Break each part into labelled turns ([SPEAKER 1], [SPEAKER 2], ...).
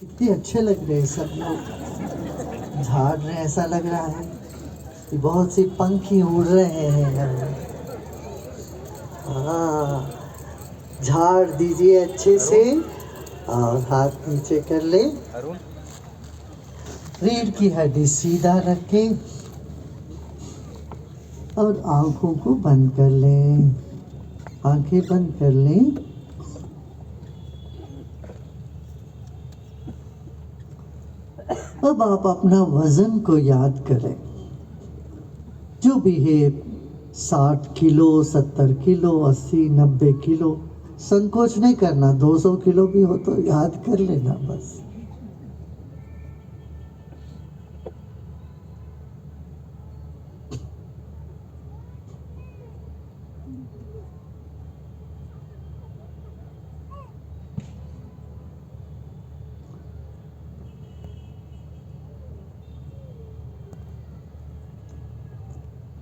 [SPEAKER 1] कितने अच्छे लग रहे हैं सब लोग, झाड़ रहे, ऐसा लग रहा है कि बहुत सी पंखी उड़ रहे हैं। हाँ, झाड़ दीजिए अच्छे से और हाथ नीचे कर ले। रीढ़ की हड्डी सीधा रखें और आंखों को बंद कर लें। आंखें बंद कर लें। अब आप अपना वजन को याद करें, जो भी है 60 किलो, 70 किलो, 80, 90 किलो। संकोच नहीं करना, 200 किलो भी हो तो याद कर लेना बस।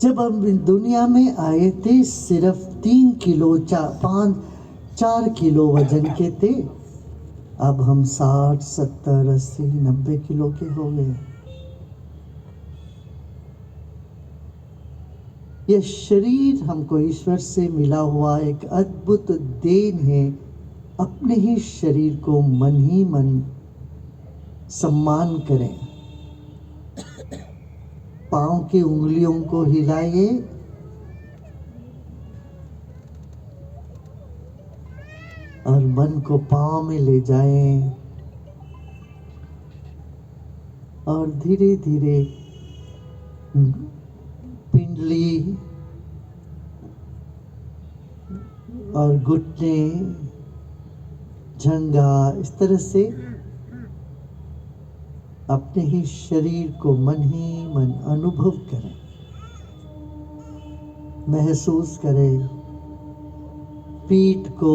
[SPEAKER 1] जब हम दुनिया में आए थे सिर्फ 3 किलो 4 किलो वजन के थे। अब हम 60, 70, 80, 90 किलो के हो गए। यह शरीर हमको ईश्वर से मिला हुआ एक अद्भुत देन है। अपने ही शरीर को मन ही मन सम्मान करें। पांव की उंगलियों को हिलाइए और मन को पांव में ले जाएं और धीरे धीरे पिंडली और घुटने, जंघा, इस तरह से अपने ही शरीर को मन ही मन अनुभव करें, महसूस करें। पीठ को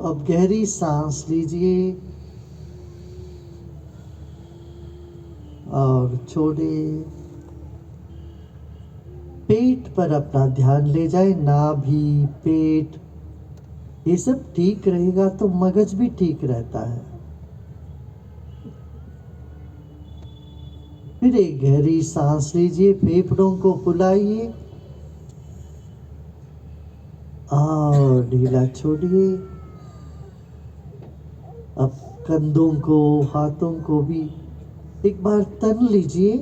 [SPEAKER 1] अब गहरी सांस लीजिए और छोड़िए। पेट पर अपना ध्यान ले जाए, नाभि, पेट, ये सब ठीक रहेगा तो मगज भी ठीक रहता है। फिर एक गहरी सांस लीजिए, फेफड़ों को फुलाइए और ढीला छोड़िए। अब कंधों को, हाथों को भी एक बार तन लीजिए,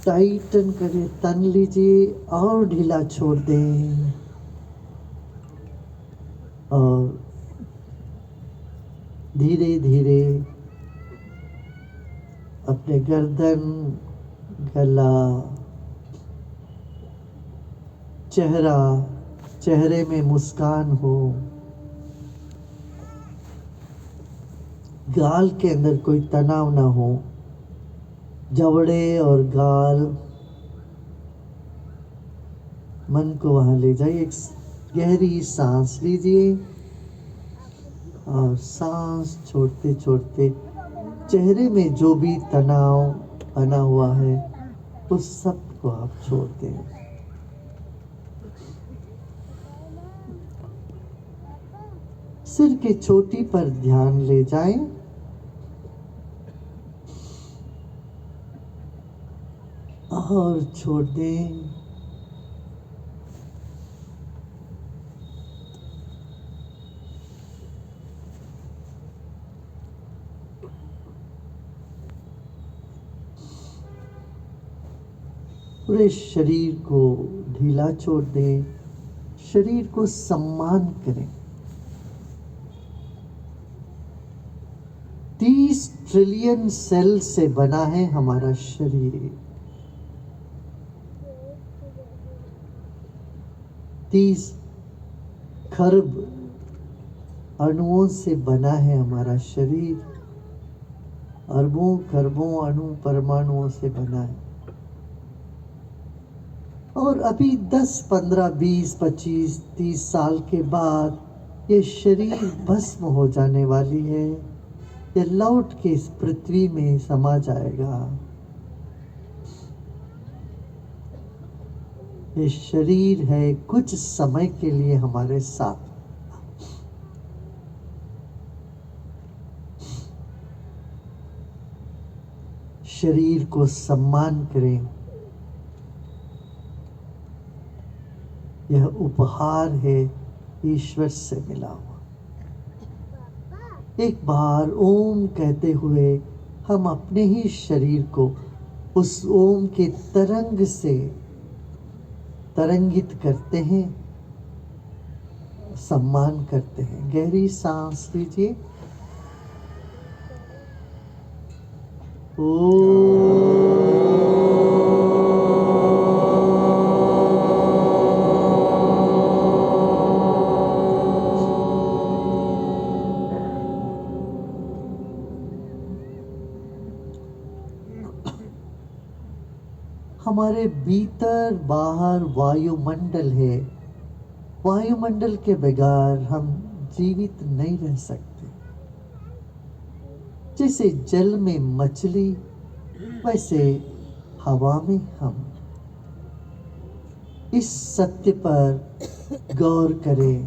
[SPEAKER 1] टाइटन करें, तन लीजिए और ढीला छोड़ दें। और धीरे धीरे अपने गर्दन, गला, चेहरा, चेहरे में मुस्कान हो, गाल के अंदर कोई तनाव ना हो, जबड़े और गाल, मन को वहां ले जाइए। एक गहरी सांस लीजिए और सांस छोड़ते छोड़ते चेहरे में जो भी तनाव बना हुआ है उस सब को आप छोड़ दें। सिर के चोटी पर ध्यान ले जाएं और छोड़ दें। पूरे शरीर को ढीला छोड़ दें, शरीर को सम्मान करें। 30 ट्रिलियन सेल से बना है हमारा शरीर। 30 खरब अणुओं से बना है हमारा शरीर। अरबों खरबों अणु परमाणुओं से बना है। और अभी 10, 15, 20, 25, 30 साल के बाद ये शरीर भस्म हो जाने वाली है। ये लौट के इस पृथ्वी में समा जाएगा। ये शरीर है कुछ समय के लिए हमारे साथ। शरीर को सम्मान करें। यह उपहार है ईश्वर से मिला हुआ। एक बार ओम कहते हुए हम अपने ही शरीर को उस ओम के तरंग से तरंगित करते हैं, सम्मान करते हैं। गहरी सांस लीजिए। हमारे भीतर बाहर वायुमंडल है। वायुमंडल के बगैर हम जीवित नहीं रह सकते। जैसे जल में मछली, वैसे हवा में हम। इस सत्य पर गौर करें।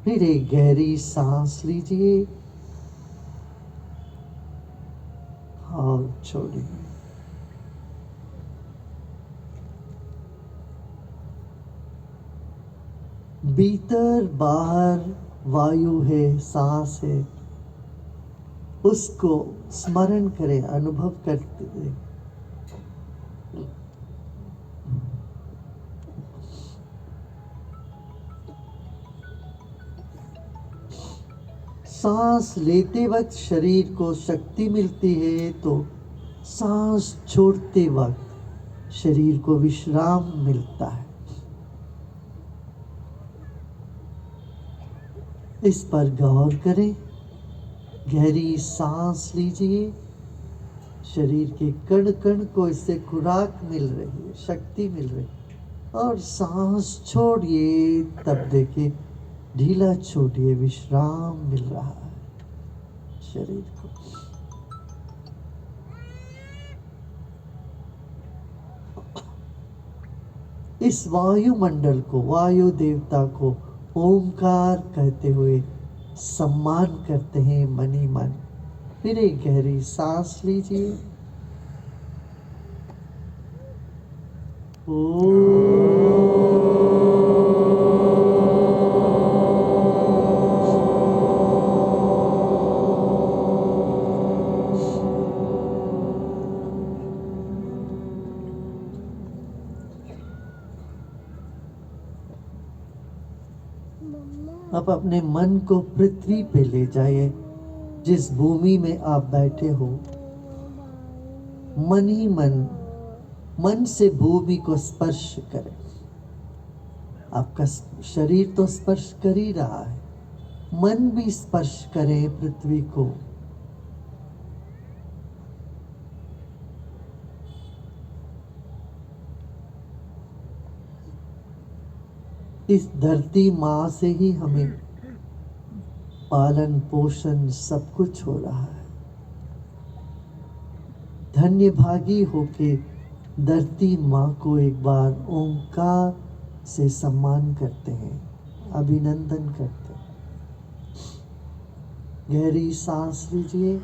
[SPEAKER 1] फिर एक गहरी सांस लीजिए और छोड़िए। भीतर बाहर वायु है, सांस है, उसको स्मरण करें, अनुभव करते रहे। सांस लेते वक्त शरीर को शक्ति मिलती है, तो सांस छोड़ते वक्त शरीर को विश्राम मिलता है। इस पर गौर करें। गहरी सांस लीजिए। शरीर के कण कण को इससे खुराक मिल रही है, शक्ति मिल रही है। और सांस छोड़िए, तब देखिए ढीला छोड़िए, विश्राम मिल रहा है शरीर को। इस वायुमंडल को, वायु देवता को ओंकार कहते हुए सम्मान करते हैं मन ही मन। फिर एक गहरी सांस लीजिए। अब अपने मन को पृथ्वी पे ले जाइए। जिस भूमि में आप बैठे हो, मन ही मन से भूमि को स्पर्श करें। आपका शरीर तो स्पर्श कर ही रहा है, मन भी स्पर्श करे पृथ्वी को। इस धरती माँ से ही हमें पालन पोषण सब कुछ हो रहा है। धन्य भागी होके धरती माँ को एक बार ओंकार से सम्मान करते हैं, अभिनंदन करते हैं। गहरी सांस लीजिए।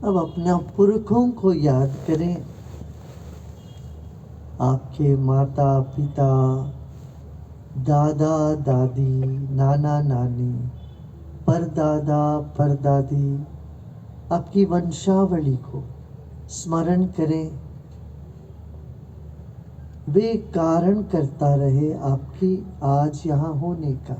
[SPEAKER 1] अब अपने पुरखों को याद करें। आपके माता पिता, दादा दादी, नाना नानी, परदादा परदादी, आपकी वंशावली को स्मरण करें। वे कारण करता रहे आपकी आज यहाँ होने का।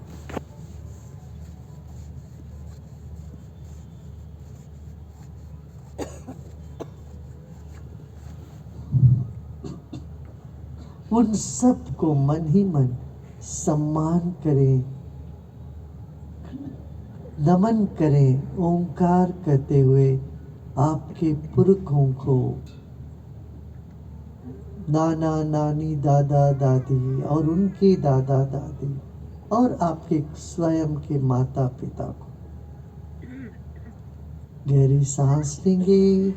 [SPEAKER 1] उन सब को मन ही मन सम्मान करें, नमन करें, ओंकार करते हुए आपके पुरखों को, नाना नानी, दादा दादी और उनके दादा दादी और आपके स्वयं के माता पिता को। गहरी सांस लेंगे।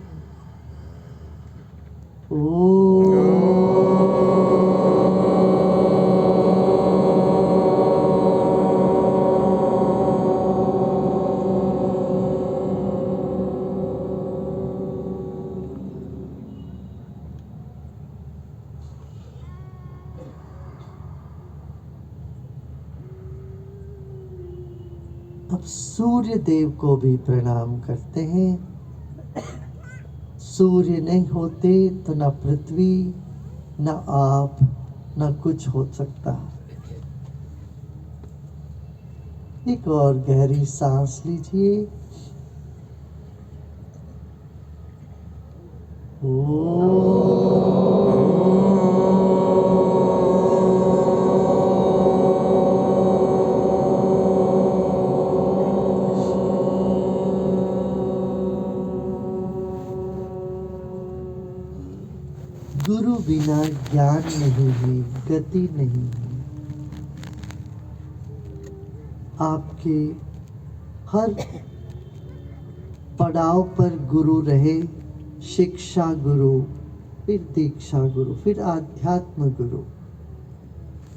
[SPEAKER 1] अब सूर्य देव को भी प्रणाम करते हैं। सूर्य नहीं होते तो न पृथ्वी, न आप, न कुछ हो सकता। एक और गहरी सांस लीजिए। गुरु बिना ज्ञान नहीं है, गति नहीं है। आपके हर पड़ाव पर गुरु रहे, शिक्षा गुरु, फिर दीक्षा गुरु, फिर आध्यात्म गुरु।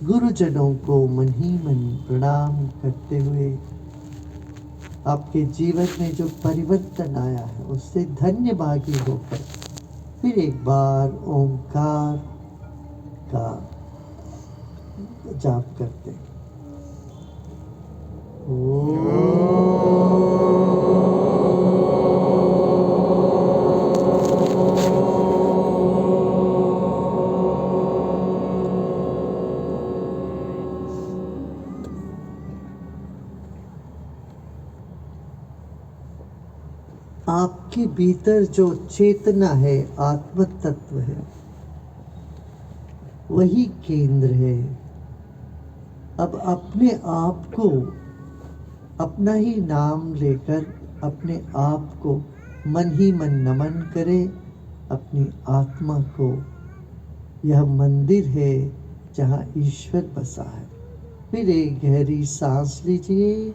[SPEAKER 1] गुरुजनों को मन ही मन प्रणाम करते हुए आपके जीवन में जो परिवर्तन आया है उससे धन्य भागी होकर फिर एक बार ओंकार का जाप करते हैं। आपके भीतर जो चेतना है, आत्म तत्व है, वही केंद्र है। अब अपने आप को, अपना ही नाम लेकर अपने आप को मन ही मन नमन करें, अपनी आत्मा को। यह मंदिर है जहाँ ईश्वर बसा है। फिर एक गहरी सांस लीजिए।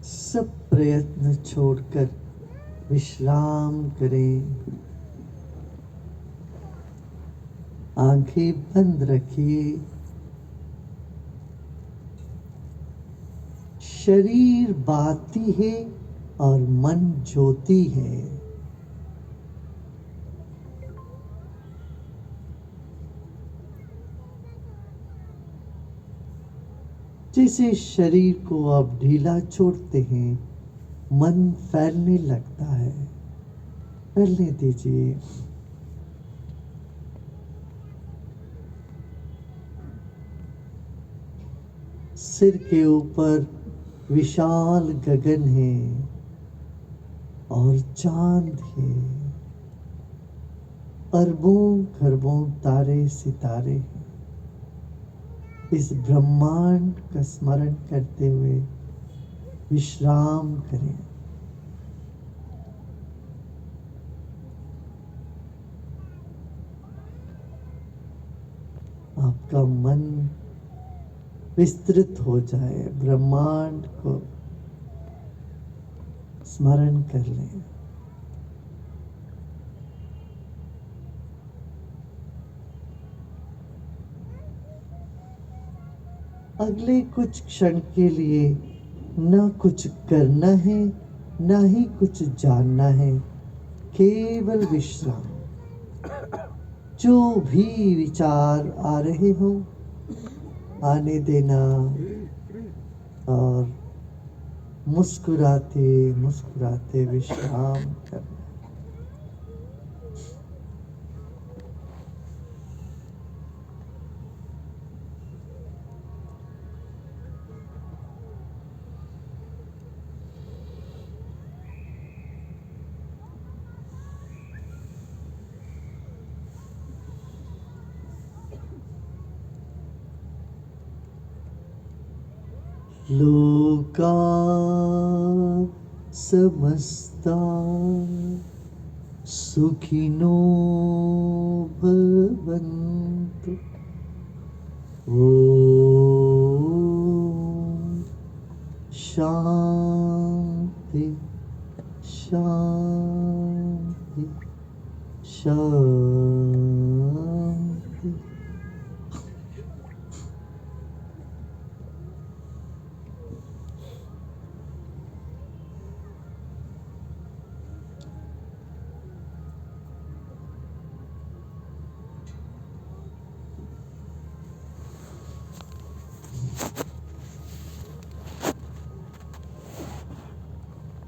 [SPEAKER 1] सब प्रयत्न छोड़कर विश्राम करें। आंखें बंद रखिए। शरीर बाती है और मन ज्योति है। जैसे शरीर को आप ढीला छोड़ते हैं, मन फैलने लगता है। फैलने दीजिए। सिर के ऊपर विशाल गगन है और चांद है। अरबों खरबों तारे सितारे हैं। इस ब्रह्मांड का स्मरण करते हुए विश्राम करें। आपका मन विस्तृत हो जाए, ब्रह्मांड को स्मरण कर लें। अगले कुछ क्षण के लिए ना कुछ करना है, ना ही कुछ जानना है, केवल विश्राम। जो भी विचार आ रहे हो आने देना और मुस्कुराते मुस्कुराते विश्राम करना। लोका समस्ता सुखिनो भवन्तु। ओम शांति शांति शांति।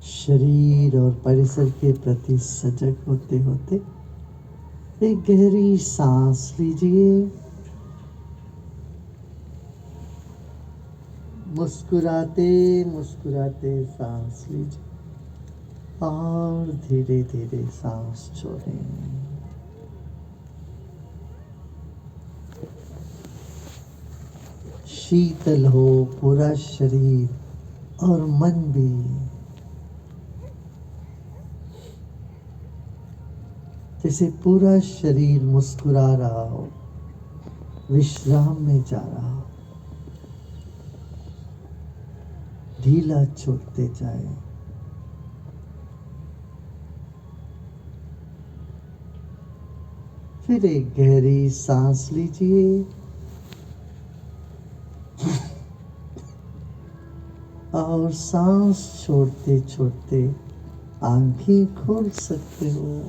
[SPEAKER 1] शरीर और परिसर के प्रति सजग होते होते एक गहरी सांस लीजिए। मुस्कुराते मुस्कुराते सांस लीजिए और धीरे धीरे सांस छोड़ें। शीतल हो पूरा शरीर और मन भी। जैसे पूरा शरीर मुस्कुरा रहा हो, विश्राम में जा रहा हो, ढीला छूटते जाए। फिर एक गहरी सांस लीजिए और सांस छोड़ते छोड़ते आंखें खोल सकते हो।